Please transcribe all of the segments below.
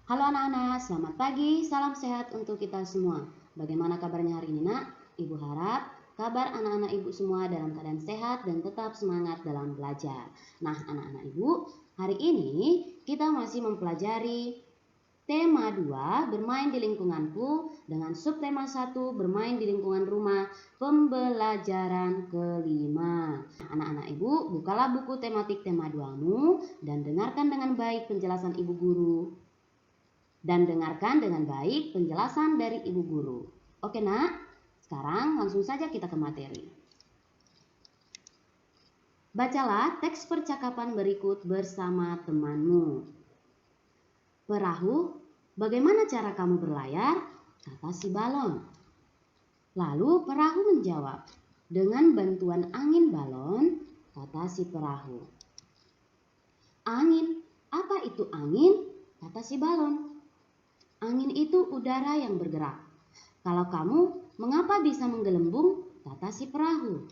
Halo anak-anak, selamat pagi, salam sehat untuk kita semua. Bagaimana kabarnya hari ini nak? Ibu harap kabar anak-anak ibu semua dalam keadaan sehat dan tetap semangat dalam belajar. Nah anak-anak ibu, hari ini kita masih mempelajari tema 2 bermain di lingkunganku dengan subtema 1 bermain di lingkungan rumah pembelajaran kelima. Anak-anak ibu, bukalah buku tematik tema 2-mu dan dengarkan dengan baik penjelasan ibu guru. dari ibu guru. Oke nak, sekarang langsung saja kita ke materi. Bacalah teks percakapan berikut bersama temanmu. Perahu, bagaimana cara kamu berlayar? Kata si balon. Lalu perahu menjawab, dengan bantuan angin balon, kata si perahu. Angin, apa itu angin? Kata si balon. Angin itu udara yang bergerak. Kalau kamu, mengapa bisa menggelembung? Kata si perahu.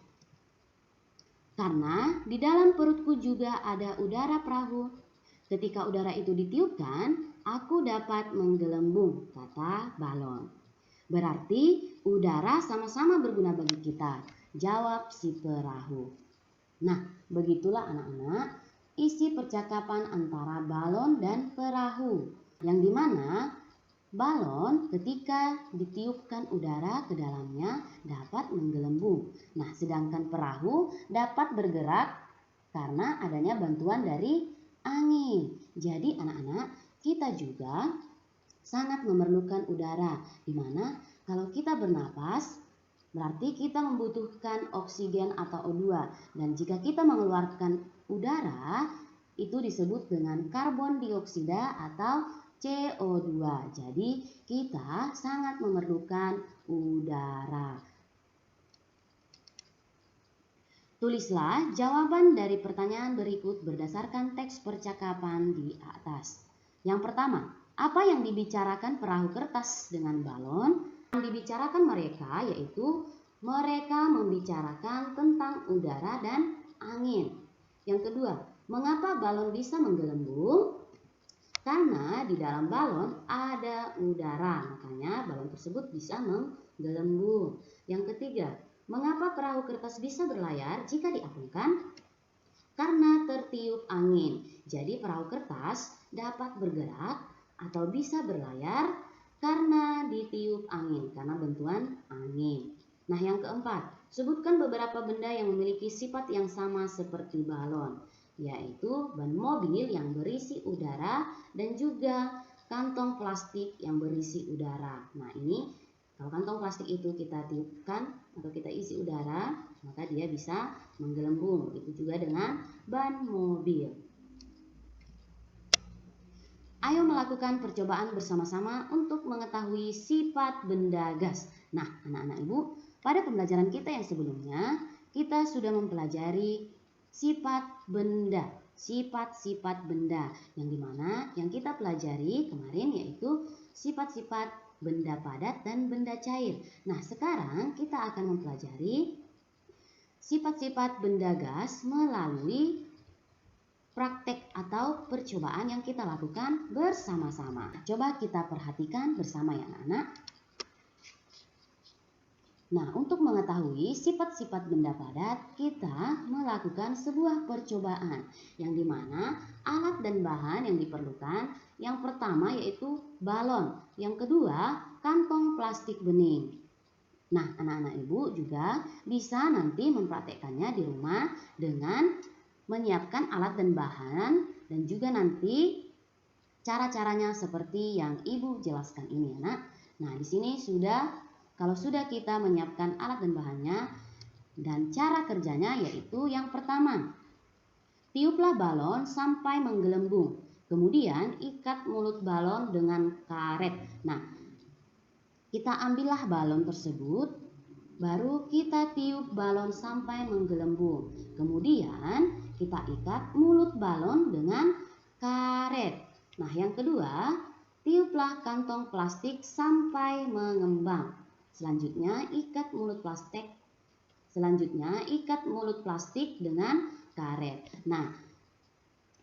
Karena di dalam perutku juga ada udara perahu. Ketika udara itu ditiupkan, aku dapat menggelembung, kata balon. Berarti udara sama-sama berguna bagi kita, jawab si perahu. Nah, begitulah anak-anak isi percakapan antara balon dan perahu. Yang dimana balon ketika ditiupkan udara ke dalamnya dapat menggelembung. Nah, sedangkan perahu dapat bergerak karena adanya bantuan dari angin. Jadi anak-anak, kita juga sangat memerlukan udara. Dimana kalau kita bernapas, berarti kita membutuhkan oksigen atau O2. Dan jika kita mengeluarkan udara, itu disebut dengan karbon dioksida atau CO2. Jadi kita sangat memerlukan udara. Tulislah jawaban dari pertanyaan berikut berdasarkan teks percakapan di atas. Yang pertama, apa yang dibicarakan perahu kertas dengan balon? Yang dibicarakan mereka yaitu mereka membicarakan tentang udara dan angin. Yang kedua, mengapa balon bisa menggelembung? Karena di dalam balon ada udara, makanya balon tersebut bisa menggelembung. Yang ketiga, mengapa perahu kertas bisa berlayar jika diapungkan? Karena tertiup angin. Jadi perahu kertas dapat bergerak atau bisa berlayar karena ditiup angin, karena bantuan angin. Nah yang keempat, sebutkan beberapa benda yang memiliki sifat yang sama seperti balon, yaitu ban mobil yang berisi udara dan juga kantong plastik yang berisi udara. Nah ini kalau kantong plastik itu kita tiupkan atau kita isi udara, maka dia bisa menggelembung. Begitu juga dengan ban mobil. Ayo melakukan percobaan bersama-sama untuk mengetahui sifat benda gas. Nah anak-anak ibu, pada pembelajaran kita yang sebelumnya, kita sudah mempelajari sifat benda, sifat-sifat benda, yang dimana yang kita pelajari kemarin yaitu sifat-sifat benda padat dan benda cair. Nah sekarang kita akan mempelajari sifat-sifat benda gas melalui praktek atau percobaan yang kita lakukan bersama-sama. Coba kita perhatikan bersama ya anak-anak. Nah, untuk mengetahui sifat-sifat benda padat, kita melakukan sebuah percobaan yang dimana alat dan bahan yang diperlukan, yang pertama yaitu balon, yang kedua kantong plastik bening. Nah, anak-anak ibu juga bisa nanti mempraktekkannya di rumah dengan menyiapkan alat dan bahan dan juga nanti cara-caranya seperti yang ibu jelaskan ini ya nak. Nah, di sini kalau sudah kita menyiapkan alat dan bahannya dan cara kerjanya yaitu yang pertama, tiuplah balon sampai menggelembung. Kemudian ikat mulut balon dengan karet. Nah, kita ambillah balon tersebut, baru kita tiup balon sampai menggelembung. Kemudian kita ikat mulut balon dengan karet. Nah, yang kedua, tiuplah kantong plastik sampai mengembang. Selanjutnya ikat mulut plastik dengan karet. Nah,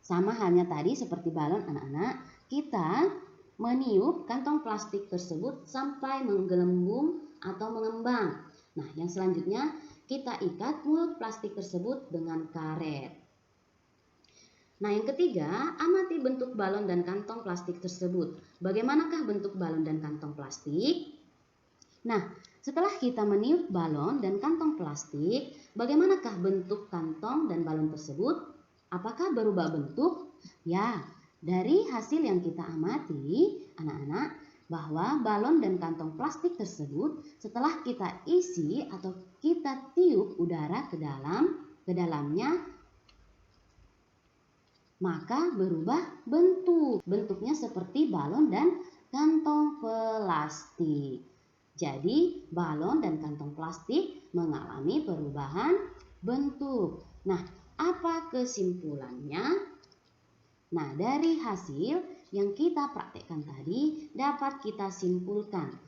sama halnya tadi seperti balon anak-anak, kita meniup kantong plastik tersebut sampai menggelembung atau mengembang. Nah, yang selanjutnya kita ikat mulut plastik tersebut dengan karet. Nah, yang ketiga, amati bentuk balon dan kantong plastik tersebut. Bagaimanakah bentuk balon dan kantong plastik? Nah, setelah kita meniup balon dan kantong plastik, bagaimanakah bentuk kantong dan balon tersebut? Apakah berubah bentuk? Ya, dari hasil yang kita amati, anak-anak, bahwa balon dan kantong plastik tersebut setelah kita isi atau kita tiup udara ke dalamnya, maka berubah bentuk. Bentuknya seperti balon dan kantong plastik. Jadi, balon dan kantong plastik mengalami perubahan bentuk. Nah, apa kesimpulannya? Nah, dari hasil yang kita praktekkan tadi dapat kita simpulkan.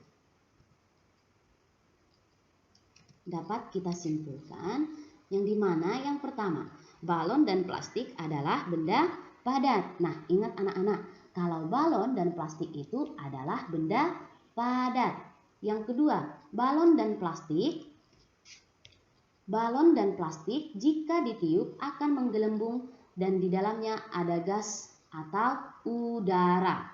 Yang dimana yang pertama, balon dan plastik adalah benda padat. Nah, ingat anak-anak, kalau balon dan plastik itu adalah benda padat. Yang kedua, balon dan plastik jika ditiup akan menggelembung dan di dalamnya ada gas atau udara.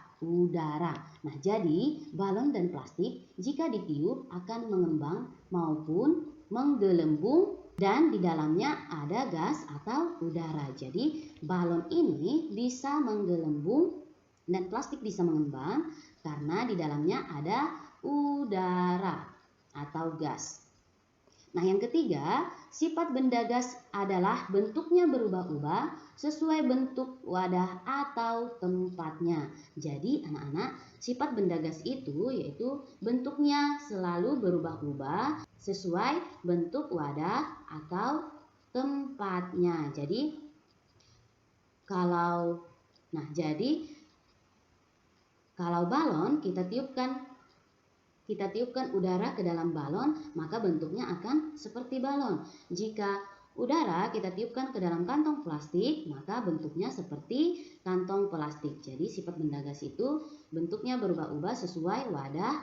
Nah, jadi balon dan plastik jika ditiup akan mengembang maupun menggelembung dan di dalamnya ada gas atau udara. Jadi balon ini bisa menggelembung dan plastik bisa mengembang karena di dalamnya ada udara atau gas. Nah, yang ketiga, sifat benda gas adalah bentuknya berubah-ubah sesuai bentuk wadah atau tempatnya. Jadi, anak-anak, sifat benda gas itu yaitu bentuknya selalu berubah-ubah sesuai bentuk wadah atau tempatnya. Jadi, kalau balon kita tiupkan udara ke dalam balon, maka bentuknya akan seperti balon. Jika udara kita tiupkan ke dalam kantong plastik, maka bentuknya seperti kantong plastik. Jadi sifat benda gas itu bentuknya berubah-ubah sesuai wadah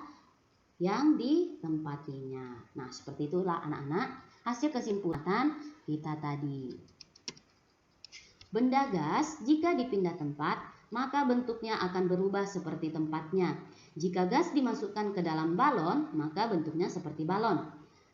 yang ditempatinya. Nah, seperti itulah anak-anak hasil kesimpulan kita tadi. Benda gas jika dipindah tempat, maka bentuknya akan berubah seperti tempatnya. Jika gas dimasukkan ke dalam balon, maka bentuknya seperti balon.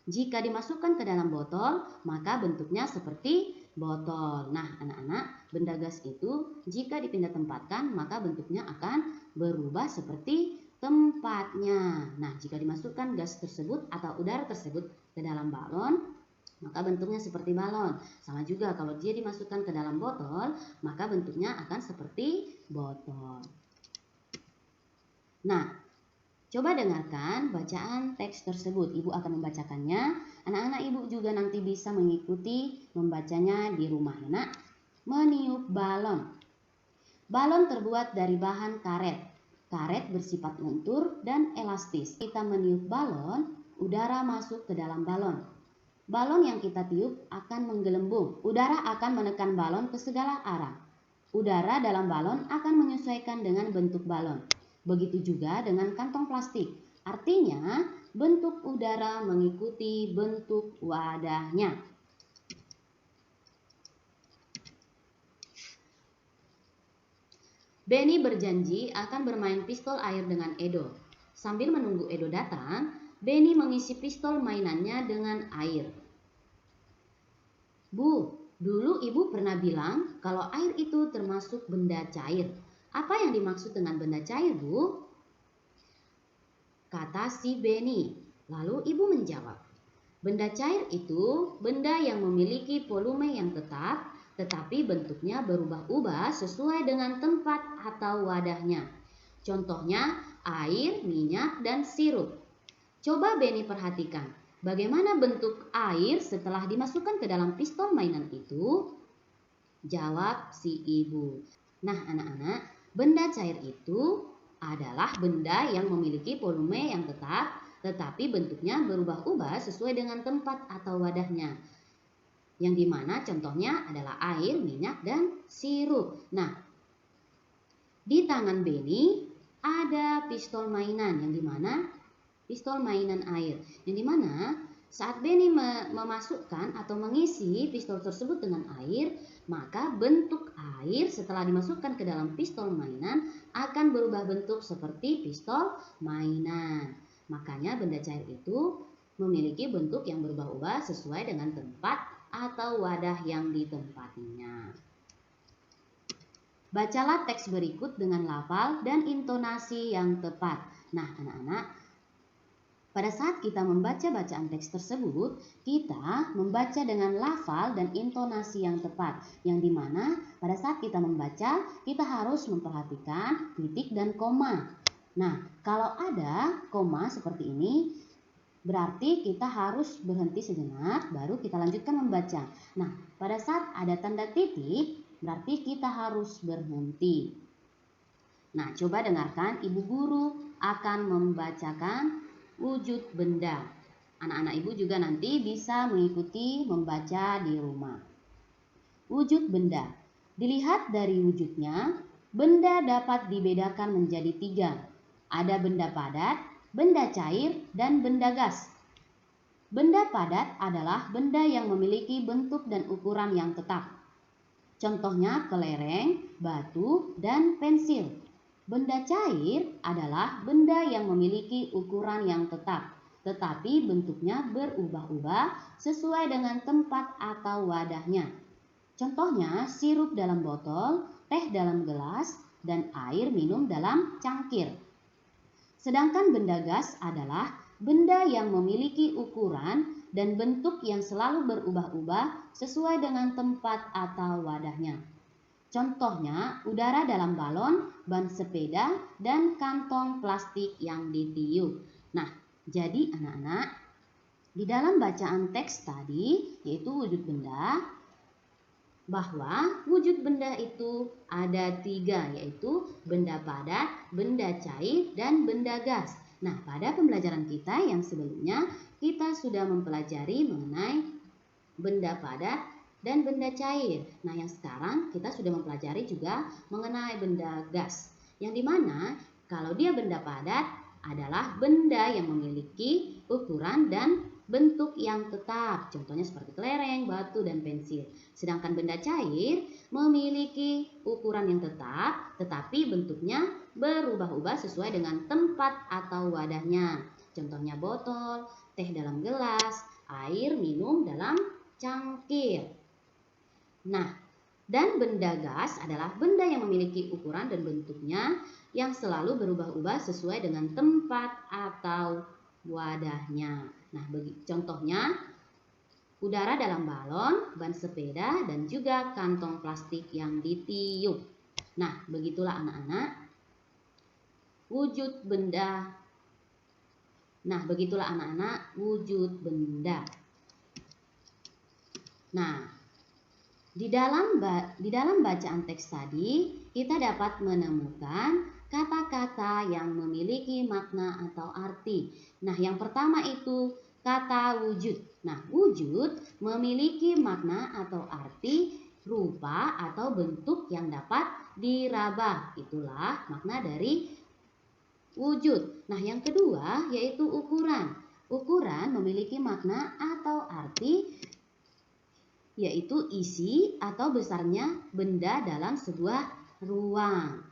Jika dimasukkan ke dalam botol, maka bentuknya seperti botol. Nah, anak-anak, benda gas itu jika dipindah tempatkan, maka bentuknya akan berubah seperti tempatnya. Nah, jika dimasukkan gas tersebut atau udara tersebut ke dalam balon, maka bentuknya seperti balon. Sama juga kalau dia dimasukkan ke dalam botol, maka bentuknya akan seperti botol. Nah, coba dengarkan bacaan teks tersebut. Ibu akan membacakannya. Anak-anak ibu juga nanti bisa mengikuti membacanya di rumah ya, Nak. Meniup balon. Balon terbuat dari bahan karet. Karet bersifat lentur dan elastis. Kita meniup balon, udara masuk ke dalam balon. Balon yang kita tiup akan menggelembung. Udara akan menekan balon ke segala arah. Udara dalam balon akan menyesuaikan dengan bentuk balon. Begitu juga dengan kantong plastik. Artinya, bentuk udara mengikuti bentuk wadahnya. Benny berjanji akan bermain pistol air dengan Edo. Sambil menunggu Edo datang, Benny mengisi pistol mainannya dengan air. Bu, dulu ibu pernah bilang kalau air itu termasuk benda cair. Apa yang dimaksud dengan benda cair, Bu? Kata si Benny. Lalu ibu menjawab, benda cair itu benda yang memiliki volume yang tetap, tetapi bentuknya berubah-ubah sesuai dengan tempat atau wadahnya. Contohnya air, minyak, dan sirup. Coba Benny perhatikan, bagaimana bentuk air setelah dimasukkan ke dalam pistol mainan itu? Jawab si ibu. Nah, anak-anak, benda cair itu adalah benda yang memiliki volume yang tetap, tetapi bentuknya berubah-ubah sesuai dengan tempat atau wadahnya. Yang dimana contohnya adalah air, minyak, dan sirup. Nah, di tangan Benny ada ada pistol mainan, yang dimana pistol mainan air, yang dimana saat Benny memasukkan atau mengisi pistol tersebut dengan air, maka bentuk air setelah dimasukkan ke dalam pistol mainan akan berubah bentuk seperti pistol mainan. Makanya benda cair itu memiliki bentuk yang berubah-ubah sesuai dengan tempat atau wadah yang ditempatinya. Bacalah teks berikut dengan lafal dan intonasi yang tepat. Nah, anak-anak, pada saat kita membaca bacaan teks tersebut, kita membaca dengan lafal dan intonasi yang tepat. Yang dimana pada saat kita membaca, kita harus memperhatikan titik dan koma. Nah, kalau ada koma seperti ini, berarti kita harus berhenti sejenak, baru kita lanjutkan membaca. Nah, pada saat ada tanda titik, berarti kita harus berhenti. Nah, coba dengarkan, Ibu Guru akan membacakan wujud benda. Anak-anak ibu juga nanti bisa mengikuti membaca di rumah. Wujud benda. Dilihat dari wujudnya, benda dapat dibedakan menjadi 3. Ada benda padat, benda cair, dan benda gas. Benda padat adalah benda yang memiliki bentuk dan ukuran yang tetap. Contohnya kelereng, batu, dan pensil. Benda cair adalah benda yang memiliki ukuran yang tetap, tetapi bentuknya berubah-ubah sesuai dengan tempat atau wadahnya. Contohnya sirup dalam botol, teh dalam gelas, dan air minum dalam cangkir. Sedangkan benda gas adalah benda yang memiliki ukuran dan bentuk yang selalu berubah-ubah sesuai dengan tempat atau wadahnya. Contohnya udara dalam balon, ban sepeda, dan kantong plastik yang ditiup. Nah, jadi anak-anak, di dalam bacaan teks tadi, yaitu wujud benda, bahwa wujud benda itu ada 3, yaitu benda padat, benda cair, dan benda gas. Nah, pada pembelajaran kita yang sebelumnya, kita sudah mempelajari mengenai benda padat dan benda cair. Nah, yang sekarang kita sudah mempelajari juga mengenai benda gas. Yang dimana kalau dia benda padat adalah benda yang memiliki ukuran dan bentuk yang tetap. Contohnya seperti kelereng, batu, dan pensil. Sedangkan benda cair memiliki ukuran yang tetap, tetapi bentuknya berubah-ubah sesuai dengan tempat atau wadahnya. Contohnya botol, teh dalam gelas, air minum dalam cangkir. Nah, dan benda gas adalah benda yang memiliki ukuran dan bentuknya yang selalu berubah-ubah sesuai dengan tempat atau wadahnya. Nah, contohnya udara dalam balon, ban sepeda, dan juga kantong plastik yang ditiup. Nah, begitulah anak-anak wujud benda. Nah, begitulah anak-anak wujud benda. Nah, di dalam bacaan teks tadi, kita dapat menemukan kata-kata yang memiliki makna atau arti. Nah, yang pertama itu kata wujud. Nah, wujud memiliki makna atau arti rupa atau bentuk yang dapat diraba. Itulah makna dari wujud. Nah, yang kedua yaitu ukuran. Ukuran memiliki makna atau arti yaitu isi atau besarnya benda dalam sebuah ruang.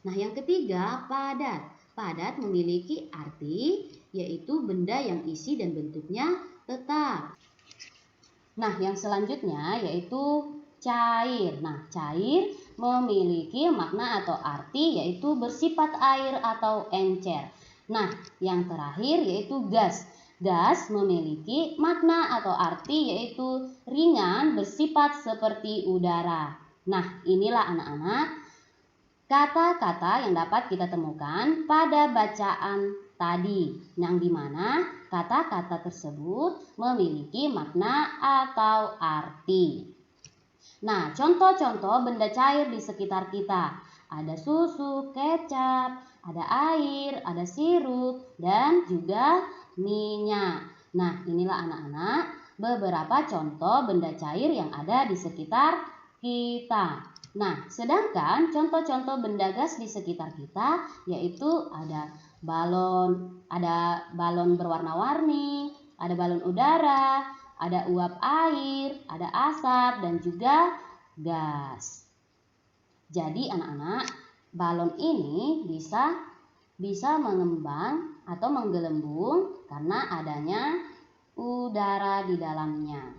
Nah, yang ketiga padat. Padat memiliki arti yaitu benda yang isi dan bentuknya tetap. Nah, yang selanjutnya yaitu cair. Nah, cair memiliki makna atau arti yaitu bersifat air atau encer. Nah, yang terakhir yaitu gas. Gas memiliki makna atau arti yaitu ringan bersifat seperti udara. Nah, inilah anak-anak kata-kata yang dapat kita temukan pada bacaan tadi, yang dimana kata-kata tersebut memiliki makna atau arti. Nah, contoh-contoh benda cair di sekitar kita. Ada susu, kecap, ada air, ada sirup, dan juga minyak. Nah, inilah anak-anak beberapa contoh benda cair yang ada di sekitar kita. Nah, sedangkan contoh-contoh benda gas di sekitar kita yaitu ada balon berwarna-warni, ada balon udara, ada uap air, ada asap, dan juga gas. Jadi anak-anak, balon ini bisa mengembang atau menggelembung karena adanya udara di dalamnya.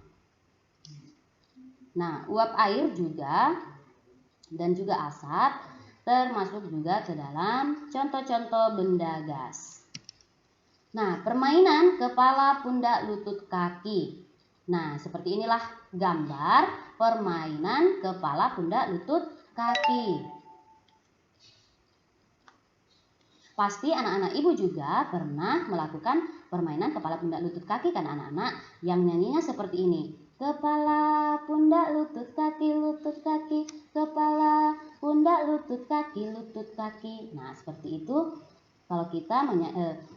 Nah, uap air juga dan juga asap termasuk juga ke dalam contoh-contoh benda gas. Nah, permainan kepala, pundak, lutut, kaki. Nah, seperti inilah gambar permainan kepala, pundak, lutut, kaki. Pasti anak-anak ibu juga pernah melakukan permainan kepala, pundak, lutut, kaki kan anak-anak, yang nyanyinya seperti ini. Kepala, pundak, lutut, kaki, kepala, pundak, lutut, kaki. Nah, seperti itu kalau kita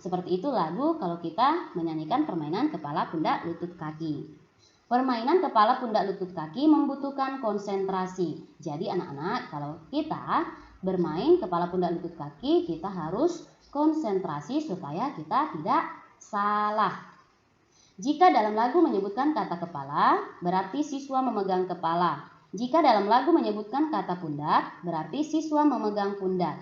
seperti itu lagu kalau kita menyanyikan permainan kepala, pundak, lutut, kaki. Permainan kepala, pundak, lutut, kaki membutuhkan konsentrasi. Jadi anak-anak, kalau kita bermain kepala, pundak, lutut, kaki, kita harus konsentrasi supaya kita tidak salah. Jika dalam lagu menyebutkan kata kepala, berarti siswa memegang kepala. Jika dalam lagu menyebutkan kata pundak, berarti siswa memegang pundak.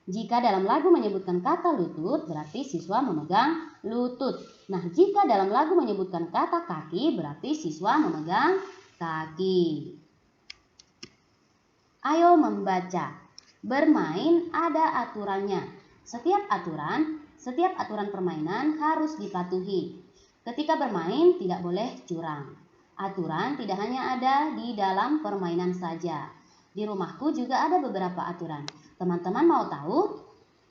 Jika dalam lagu menyebutkan kata lutut, berarti siswa memegang lutut. Nah, jika dalam lagu menyebutkan kata kaki, berarti siswa memegang kaki. Ayo membaca. Bermain ada aturannya. Setiap aturan permainan harus dipatuhi. Ketika bermain tidak boleh curang. Aturan tidak hanya ada di dalam permainan saja. Di rumahku juga ada beberapa aturan. Teman-teman mau tahu?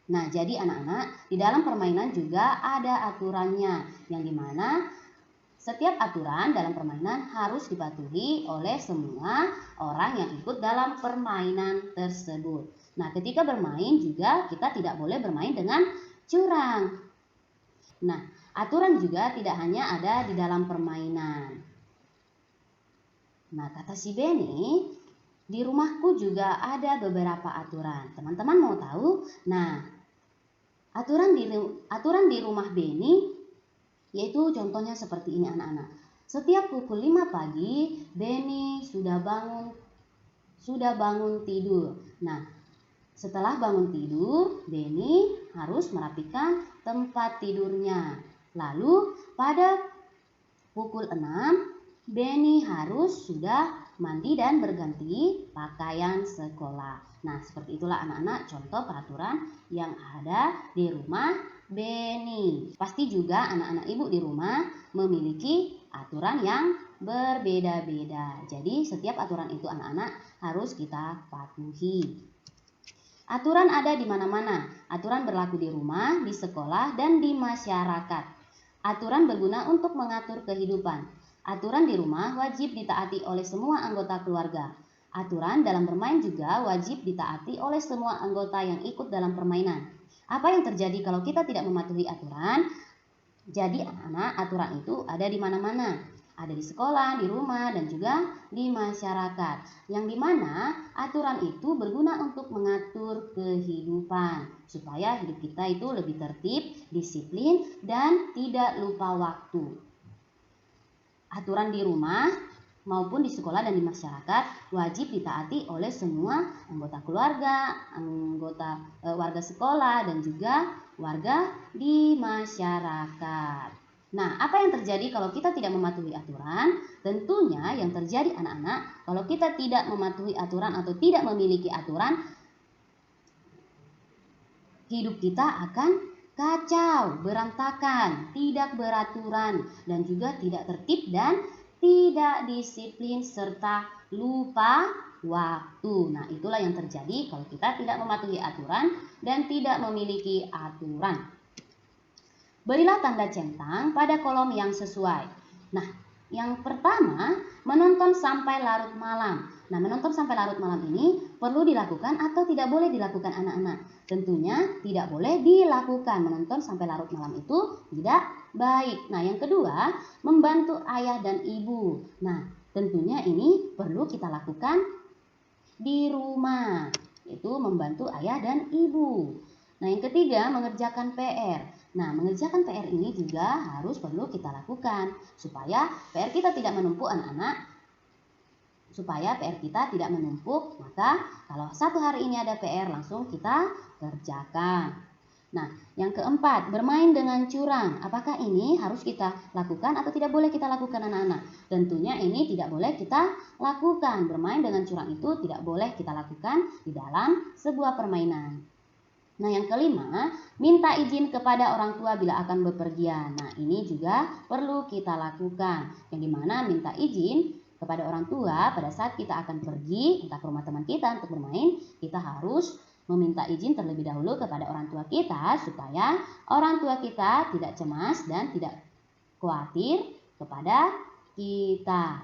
Nah, jadi anak-anak, di dalam permainan juga ada aturannya, yang dimana setiap aturan dalam permainan harus dipatuhi oleh semua orang yang ikut dalam permainan tersebut. Nah, ketika bermain juga kita tidak boleh bermain dengan curang. Nah, aturan juga tidak hanya ada di dalam permainan. Nah, kata si Benny, di rumahku juga ada beberapa aturan. Teman-teman mau tahu? Nah, aturan di rumah Benny yaitu contohnya seperti ini anak-anak. Setiap pukul 5 pagi, Benny sudah bangun tidur. Nah, setelah bangun tidur, Benny harus merapikan tempat tidurnya. Lalu pada pukul 6, Benny harus sudah mandi dan berganti pakaian sekolah. Nah, seperti itulah anak-anak contoh peraturan yang ada di rumah Benny. Pasti juga anak-anak ibu di rumah memiliki aturan yang berbeda-beda. Jadi setiap aturan itu anak-anak harus kita patuhi. Aturan ada di mana-mana. Aturan berlaku di rumah, di sekolah, dan di masyarakat. Aturan berguna untuk mengatur kehidupan. Aturan di rumah wajib ditaati oleh semua anggota keluarga. Aturan dalam bermain juga wajib ditaati oleh semua anggota yang ikut dalam permainan. Apa yang terjadi kalau kita tidak mematuhi aturan? Jadi anak-anak, aturan itu ada di mana-mana. Ada di sekolah, di rumah, dan juga di masyarakat. Yang dimana aturan itu berguna untuk mengatur kehidupan. Supaya hidup kita itu lebih tertib, disiplin, dan tidak lupa waktu. Aturan di rumah maupun di sekolah dan di masyarakat wajib ditaati oleh semua anggota keluarga, warga sekolah, dan juga warga di masyarakat. Nah, apa yang terjadi kalau kita tidak mematuhi aturan? Tentunya yang terjadi anak-anak, kalau kita tidak mematuhi aturan atau tidak memiliki aturan, hidup kita akan kacau, berantakan, tidak beraturan, dan juga tidak tertib dan tidak disiplin serta lupa waktu. Nah, itulah yang terjadi kalau kita tidak mematuhi aturan dan tidak memiliki aturan. Berilah tanda centang pada kolom yang sesuai. Nah, yang pertama, menonton sampai larut malam. Nah, menonton sampai larut malam ini perlu dilakukan atau tidak boleh dilakukan anak-anak? Tentunya tidak boleh dilakukan. Menonton sampai larut malam itu tidak baik. Nah, yang kedua, membantu ayah dan ibu. Nah, tentunya ini perlu kita lakukan di rumah, yaitu membantu ayah dan ibu. Nah, yang ketiga, mengerjakan PR. Nah, mengerjakan PR ini juga perlu kita lakukan supaya PR kita tidak menumpuk anak-anak. Supaya PR kita tidak menumpuk, maka kalau satu hari ini ada PR langsung kita kerjakan. Nah, yang keempat, bermain dengan curang. Apakah ini harus kita lakukan atau tidak boleh kita lakukan anak-anak? Tentunya ini tidak boleh kita lakukan. Bermain dengan curang itu tidak boleh kita lakukan di dalam sebuah permainan. Nah, yang kelima, minta izin kepada orang tua bila akan bepergian. Nah, ini juga perlu kita lakukan. Yang dimana minta izin kepada orang tua pada saat kita akan pergi, entah ke rumah teman kita untuk bermain, kita harus meminta izin terlebih dahulu kepada orang tua kita supaya orang tua kita tidak cemas dan tidak khawatir kepada kita.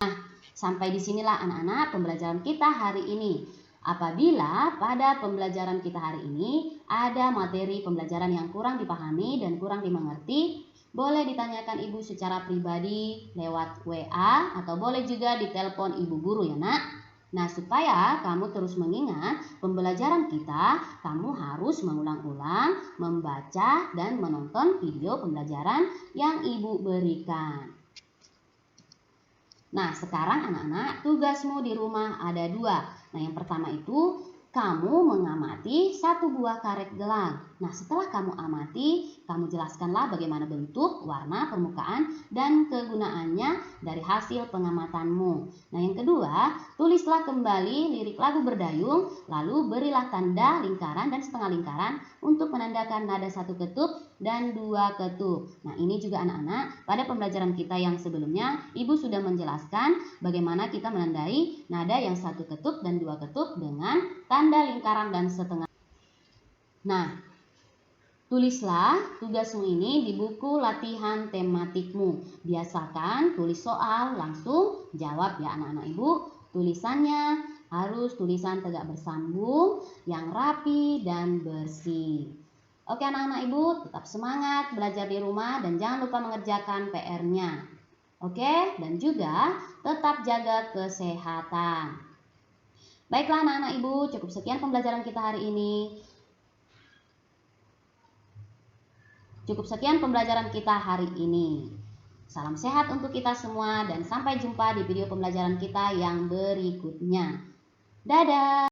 Nah, sampai disinilah anak-anak pembelajaran kita hari ini. Apabila pada pembelajaran kita hari ini ada materi pembelajaran yang kurang dipahami dan kurang dimengerti, boleh ditanyakan ibu secara pribadi lewat WA atau boleh juga ditelepon ibu guru ya nak. Nah, supaya kamu terus mengingat pembelajaran kita, kamu harus mengulang-ulang, membaca dan menonton video pembelajaran yang ibu berikan. Nah, sekarang anak-anak tugasmu di rumah ada 2. Nah, yang pertama itu kamu mengamati satu buah karet gelang. Nah, setelah kamu amati, kamu jelaskanlah bagaimana bentuk, warna, permukaan, dan kegunaannya dari hasil pengamatanmu. Nah, yang kedua, tulislah kembali lirik lagu Berdayung, lalu berilah tanda lingkaran dan setengah lingkaran untuk menandakan nada 1 ketuk dan 2 ketuk. Nah, ini juga anak-anak, pada pembelajaran kita yang sebelumnya, Ibu sudah menjelaskan bagaimana kita menandai nada yang 1 ketuk dan 2 ketuk dengan tanda lingkaran dan setengah. Nah, tulislah tugasmu ini di buku latihan tematikmu. Biasakan tulis soal, langsung jawab ya anak-anak Ibu. Tulisannya harus tulisan tegak bersambung, yang rapi dan bersih. Oke anak-anak Ibu, tetap semangat belajar di rumah dan jangan lupa mengerjakan PR-nya. Oke, dan juga tetap jaga kesehatan. Baiklah anak-anak Ibu, cukup sekian pembelajaran kita hari ini. Salam sehat untuk kita semua dan sampai jumpa di video pembelajaran kita yang berikutnya. Dadah!